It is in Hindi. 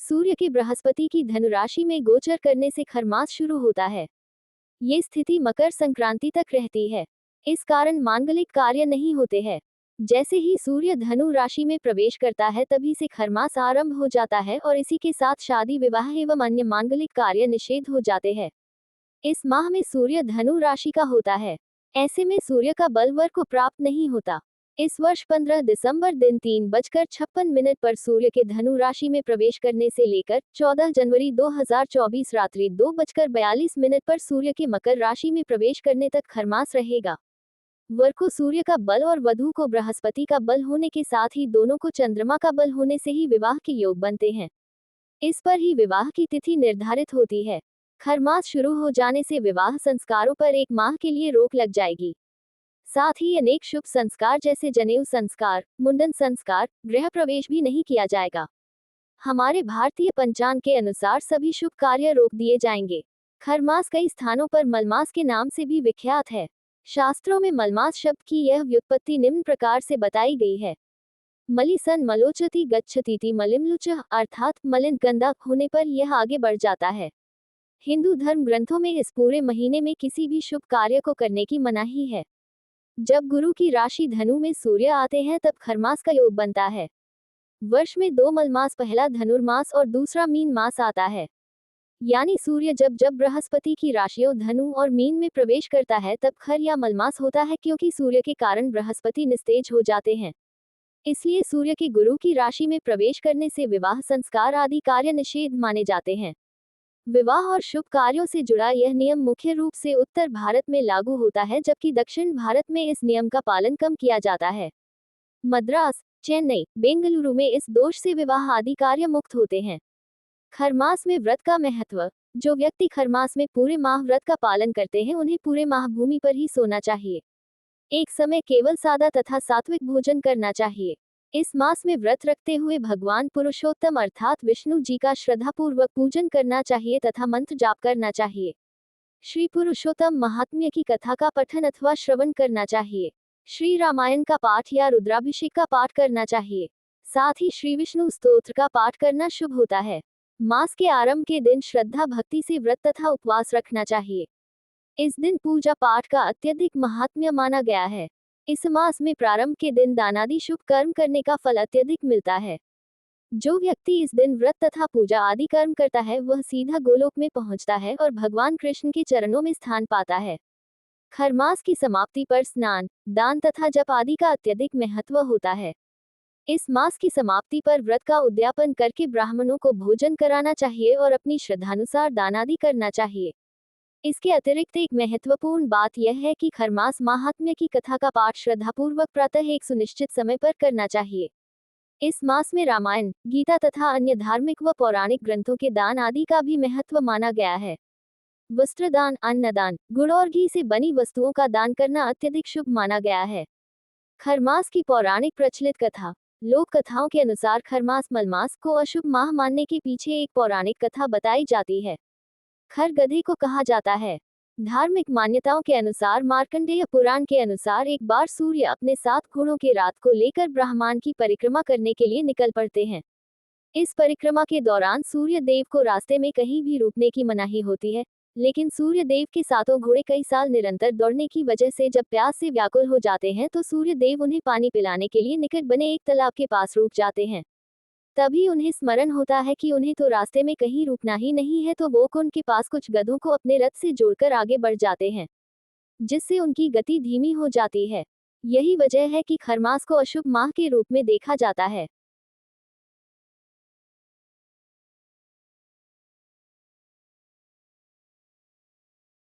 सूर्य के बृहस्पति की धनु राशि में गोचर करने से खरमास शुरू होता है। ये स्थिति मकर संक्रांति तक रहती है। इस कारण मांगलिक कार्य नहीं होते हैं। जैसे ही सूर्य धनु राशि में प्रवेश करता है तभी से खरमास आरंभ हो जाता है और इसी के साथ शादी विवाह एवं अन्य मांगलिक कार्य निषेध हो जाते हैं। इस माह में सूर्य धनु राशि का होता है। ऐसे में सूर्य का बल वर को प्राप्त नहीं होता। इस वर्ष 15 दिसंबर दिन 3:56 पर सूर्य के धनु राशि में प्रवेश करने से लेकर 14 जनवरी 2024 रात्रि 2:42 पर सूर्य के मकर राशि में प्रवेश करने तक खरमास रहेगा। वर को सूर्य का बल और वधू को बृहस्पति का बल होने के साथ ही दोनों को चंद्रमा का बल होने से ही विवाह के योग बनते हैं। इस पर ही विवाह की तिथि निर्धारित होती है। खरमास शुरू हो जाने से विवाह संस्कारों पर एक माह के लिए रोक लग जाएगी। साथ ही अनेक शुभ संस्कार जैसे जनेऊ संस्कार, मुंडन संस्कार, गृह प्रवेश भी नहीं किया जाएगा। हमारे भारतीय पंचांग के अनुसार सभी शुभ कार्य रोक दिए जाएंगे। खरमास कई स्थानों पर मलमास के नाम से भी विख्यात है। शास्त्रों में मलमास शब्द की यह व्युत्पत्ति निम्न प्रकार से बताई गई है। मलि सन मलोचति गच्छतीति मलिम्लुचः, अर्थात मलिन गंदा होने पर यह आगे बढ़ जाता है। हिंदू धर्म ग्रंथों में इस पूरे महीने में किसी भी शुभ कार्य को करने की मनाही है। जब गुरु की राशि धनु में सूर्य आते हैं तब खरमास का योग बनता है। वर्ष में 2 मलमास, पहला धनुर्मास और दूसरा मीन मास आता है। यानी सूर्य जब बृहस्पति की राशियों धनु और मीन में प्रवेश करता है तब खर या मलमास होता है, क्योंकि सूर्य के कारण बृहस्पति निस्तेज हो जाते हैं। इसलिए सूर्य के गुरु की राशि में प्रवेश करने से विवाह संस्कार आदि कार्य निषेध माने जाते हैं। विवाह और शुभ कार्यों से जुड़ा यह नियम मुख्य रूप से उत्तर भारत में लागू होता है, जबकि दक्षिण भारत में इस नियम का पालन कम किया जाता है। मद्रास, चेन्नई, बेंगलुरु में इस दोष से विवाह आदि कार्य मुक्त होते हैं। खरमास में व्रत का महत्व। जो व्यक्ति खरमास में पूरे माह व्रत का पालन करते हैं उन्हें पूरे माह भूमि पर ही सोना चाहिए। एक समय केवल सादा तथा सात्विक भोजन करना चाहिए। इस मास में व्रत रखते हुए भगवान पुरुषोत्तम अर्थात विष्णु जी का श्रद्धापूर्वक पूजन करना चाहिए तथा मंत्र जाप करना चाहिए। श्री पुरुषोत्तम महात्म्य की कथा का पठन अथवा श्रवण करना चाहिए। श्री रामायण का पाठ या रुद्राभिषेक का पाठ करना चाहिए। साथ ही श्री विष्णु स्तोत्र का पाठ करना शुभ होता है। मास के आरंभ के दिन श्रद्धा भक्ति से व्रत तथा उपवास रखना चाहिए। इस दिन पूजा पाठ का अत्यधिक महात्म्य माना गया है। इस मास में प्रारंभ के दिन दानादि शुभ कर्म करने का फल अत्यधिक मिलता है। जो व्यक्ति इस दिन व्रत तथा पूजा आदि कर्म करता है वह सीधा गोलोक में पहुंचता है और भगवान कृष्ण के चरणों में स्थान पाता है। खरमास की समाप्ति पर स्नान, दान तथा जप आदि का अत्यधिक महत्व होता है। इस मास की समाप्ति पर व्रत का उद्यापन करके ब्राह्मणों को भोजन कराना चाहिए और अपनी श्रद्धानुसार दान आदि करना चाहिए। इसके अतिरिक्त एक महत्वपूर्ण बात यह है कि खरमास महात्म्य की कथा का पाठ श्रद्धापूर्वक प्रातः एक सुनिश्चित समय पर करना चाहिए। इस मास में रामायण, गीता तथा अन्य धार्मिक व पौराणिक ग्रंथों के दान आदि का भी महत्व माना गया है। वस्त्रदान, अन्नदान, गुड़ और घी से बनी वस्तुओं का दान करना अत्यधिक शुभ माना गया है। खरमास की पौराणिक प्रचलित कथा। लोक कथाओं के अनुसार खरमास मलमास को अशुभ माह मानने के पीछे एक पौराणिक कथा बताई जाती है। खर गधे को कहा जाता है। धार्मिक मान्यताओं के अनुसार मार्कंडेय पुराण के अनुसार एक बार सूर्य अपने 7 घोड़ों के रात को लेकर ब्रह्मांड की परिक्रमा करने के लिए निकल पड़ते हैं। इस परिक्रमा के दौरान सूर्य देव को रास्ते में कहीं भी रुकने की मनाही होती है, लेकिन सूर्य देव के 7 घोड़े कई साल निरंतर दौड़ने की वजह से जब प्यास से व्याकुल हो जाते हैं तो सूर्य देव उन्हें पानी पिलाने के लिए निकट बने एक तालाब के पास रुक जाते हैं। तभी उन्हें स्मरण होता है कि उन्हें तो रास्ते में कहीं रुकना ही नहीं है, तो वो उनके पास कुछ गधों को अपने रथ से जोड़कर आगे बढ़ जाते हैं, जिससे उनकी गति धीमी हो जाती है। यही वजह है कि खरमास को अशुभ माह के रूप में देखा जाता है।